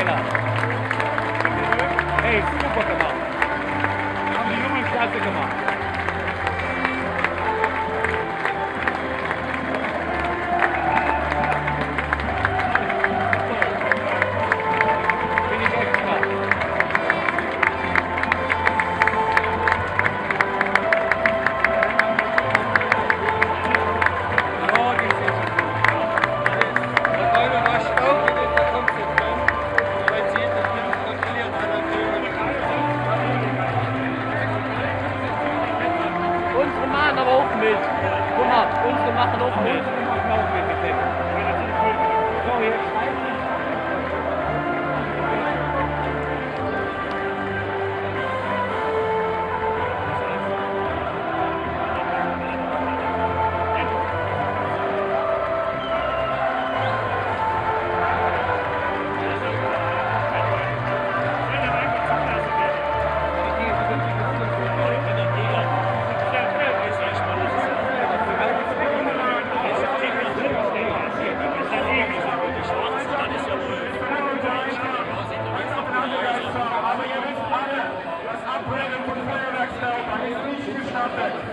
geiler. Hey, super gemacht. Haben die Jungen klasse gemacht. Bin ich echt krass. Unsere machen aber auch mit. Guck mal, unsere machen auch mit. Unsere machen auch mit, bitte. So, jetzt. Aber ihr wisst alle, das Abbrennen von Feuerwerkskörpern ist nicht gestattet.